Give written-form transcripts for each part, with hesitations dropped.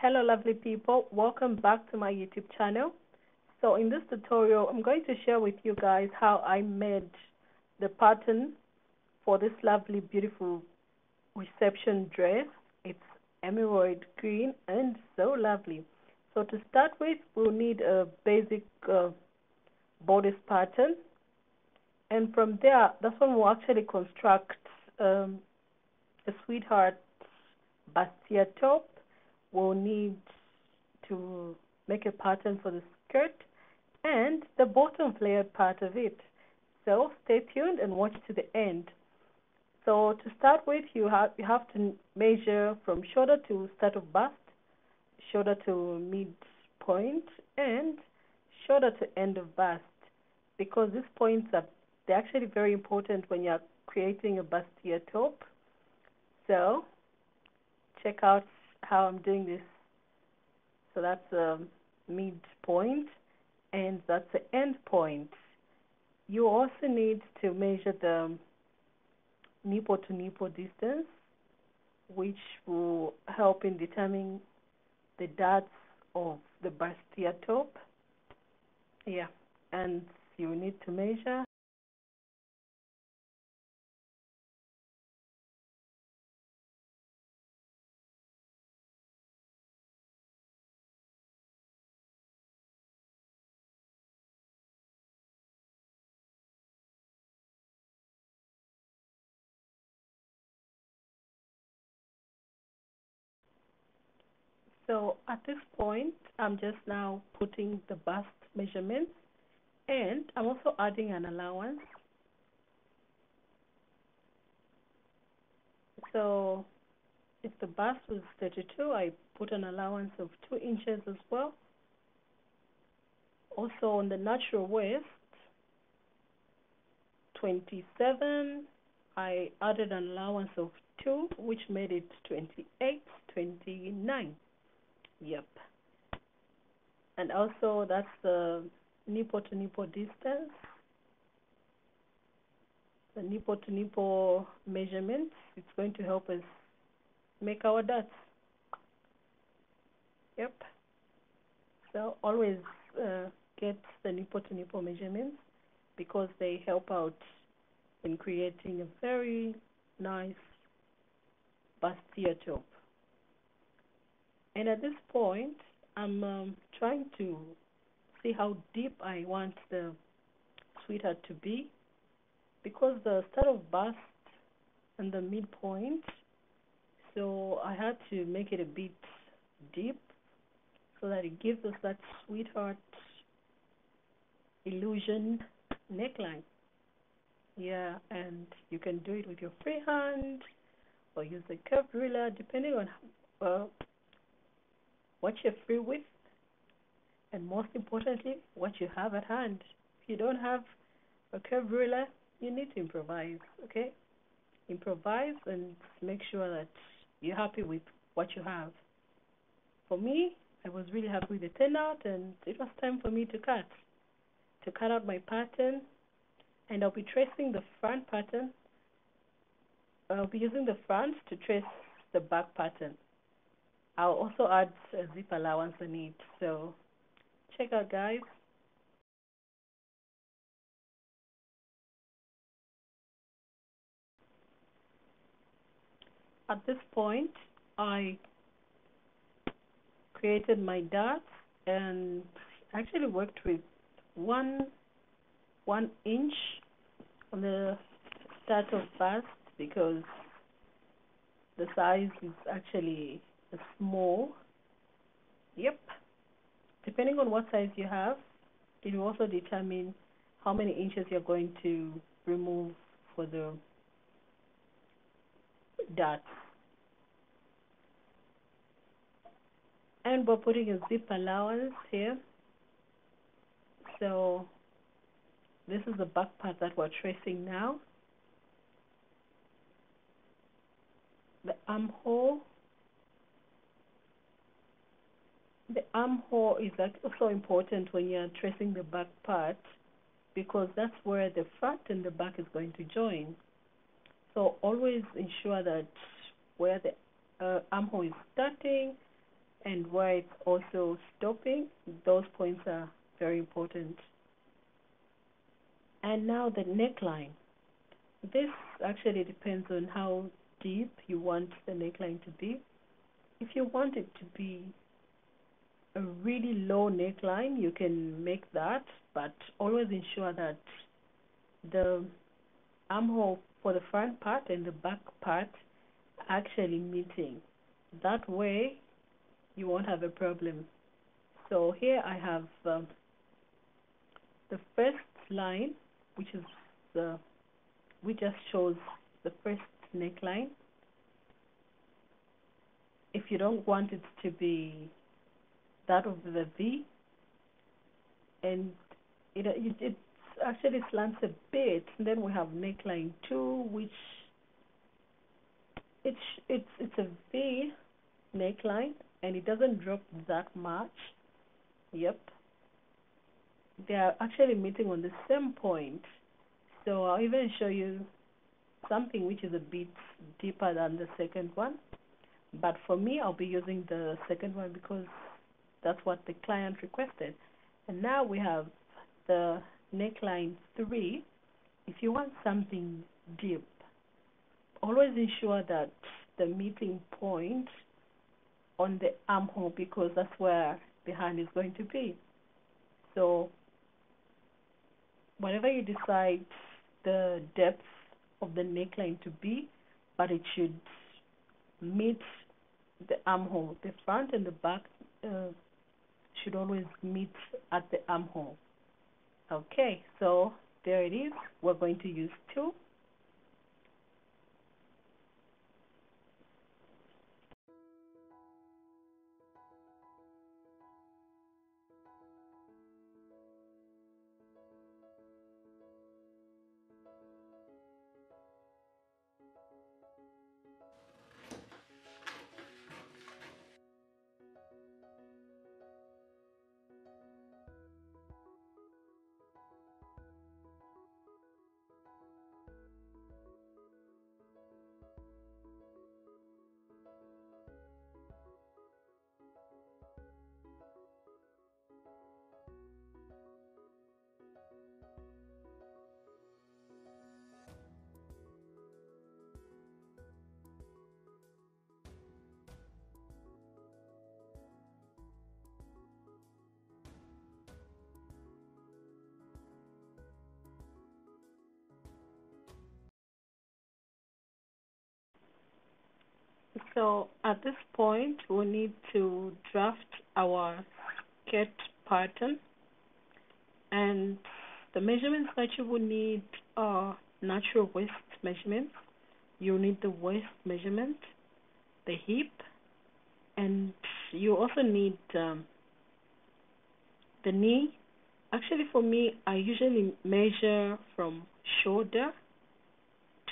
Hello lovely people, welcome back to my YouTube channel. So in this tutorial, I'm going to share with you guys how I made the pattern for this lovely beautiful reception dress. It's emerald green and so lovely. So to start with, we'll need a basic bodice pattern, and from there, that's when we'll actually construct a sweetheart bustier top. We'll need to make a pattern for the skirt and the bottom flared part of it. So stay tuned and watch to the end. So to start with, you have to measure from shoulder to start of bust, shoulder to midpoint, and shoulder to end of bust, because these points they're actually very important when you're creating a bustier top. So check out how I'm doing this. So that's the midpoint, and that's the end point. You also need to measure the nipple to nipple distance, which will help in determining the darts of the bustier top. Yeah, and you need to measure. So at this point, I'm just now putting the bust measurements, and I'm also adding an allowance. So if the bust was 32, I put an allowance of 2 inches as well. Also on the natural waist, 27, I added an allowance of 2, which made it 28, 29. Yep. And also that's the nipple to nipple distance, the nipple to nipple measurements. It's going to help us make our dots. Yep. So always get the nipple to nipple measurements, because they help out in creating a very nice bustier top. And at this point, I'm trying to see how deep I want the sweater to be, because the start of bust and the midpoint, so I had to make it a bit deep so that it gives us that sweetheart illusion neckline. Yeah, and you can do it with your free hand or use a curved ruler, depending on what you're free with, and most importantly, what you have at hand. If you don't have a curved ruler, you need to improvise, okay? Improvise and make sure that you're happy with what you have. For me, I was really happy with the turnout, and it was time for me to cut out my pattern, and I'll be tracing the front pattern. I'll be using the front to trace the back pattern. I'll also add a zip allowance on it, so check out, guys. At this point, I created my dots and actually worked with one inch on the start of bust, because the size is actually small. Yep. Depending on what size you have, it will also determine how many inches you're going to remove for the dots. And we're putting a zip allowance here. So this is the back part that we're tracing now. The armhole. The armhole is also important when you're tracing the back part, because that's where the front and the back is going to join. So always ensure that where the armhole is starting and where it's also stopping. Those points are very important. And now the neckline. This actually depends on how deep you want the neckline to be. If you want it to be a really low neckline, you can make that, but always ensure that the armhole for the front part and the back part are actually meeting. That way, you won't have a problem. So here I have the first line, which is the which just shows the first neckline. If you don't want it to be that of the V, and it actually slants a bit. And then we have neckline 2, which it's a V neckline, and it doesn't drop that much. Yep, they are actually meeting on the same point. So I'll even show you something which is a bit deeper than the second one. But for me, I'll be using the second one because that's what the client requested. And now we have the neckline 3. If you want something deep, always ensure that the meeting point on the armhole, because that's where the hand is going to be. So whatever you decide the depth of the neckline to be, but it should meet the armhole. The front and the back should always meet at the armhole. Okay, so there it is. We're going to use 2. So at this point, we need to draft our skirt pattern, and the measurements that you will need are natural waist measurements. You need the waist measurement, the hip, and you also need the knee. Actually, for me, I usually measure from shoulder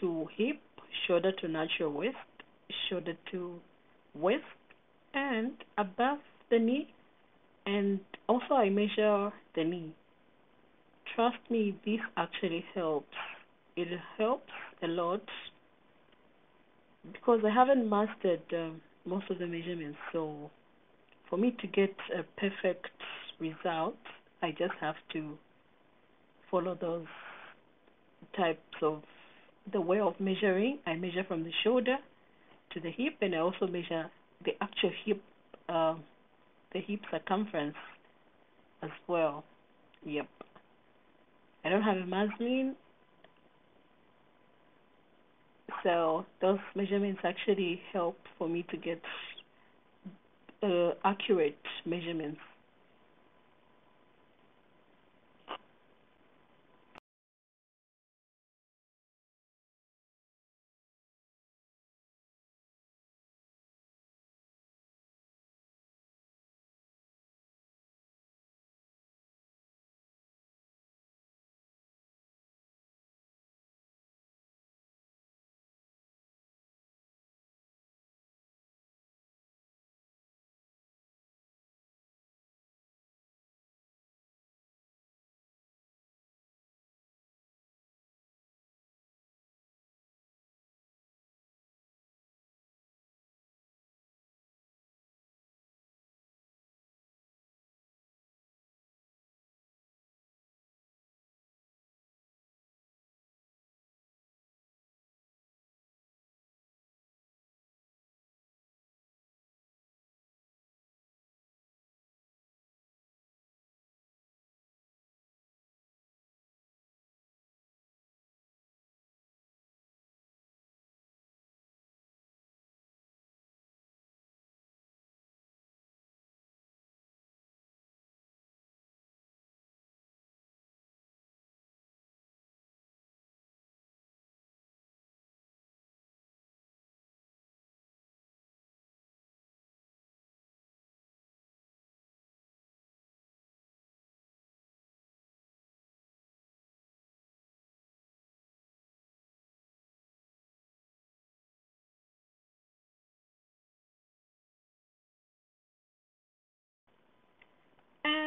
to hip, shoulder to natural waist, shoulder to waist, and above the knee. And also, I measure the knee. Trust me, this actually helps. It helps a lot because I haven't mastered most of the measurements. So for me to get a perfect result, I just have to follow those types of the way of measuring. I measure from the shoulder to the hip, and I also measure the actual hip, the hip circumference as well. Yep. I don't have a muslin, so those measurements actually help for me to get accurate measurements.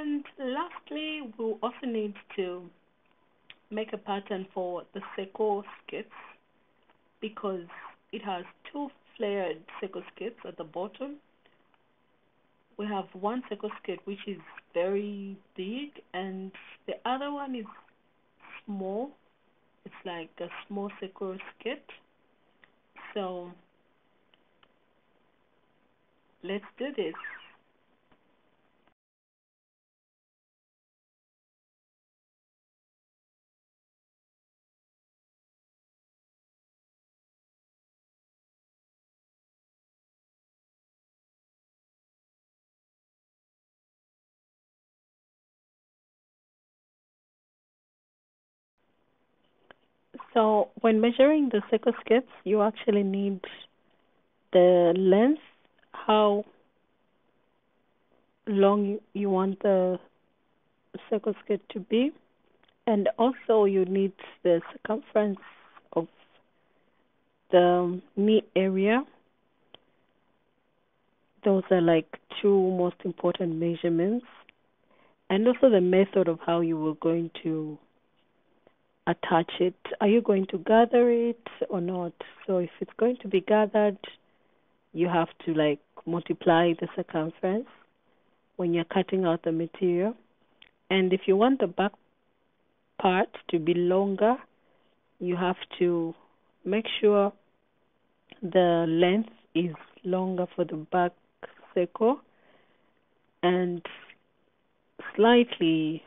And lastly, we'll also need to make a pattern for the circle skirts because it has two flared circle skirts at the bottom. We have one circle skirt which is very big and the other one is small. It's like a small circle skirt. So let's do this. So when measuring the circle skirts, you actually need the length, how long you want the circle skirt to be, and also you need the circumference of the knee area. Those are like two most important measurements, and also the method of how you were going to attach it. Are you going to gather it or not? So if it's going to be gathered, you have to like multiply the circumference when you're cutting out the material. And if you want the back part to be longer, you have to make sure the length is longer for the back circle and slightly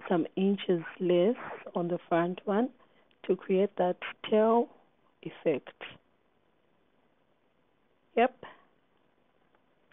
some inches less on the front one to create that tail effect. Yep.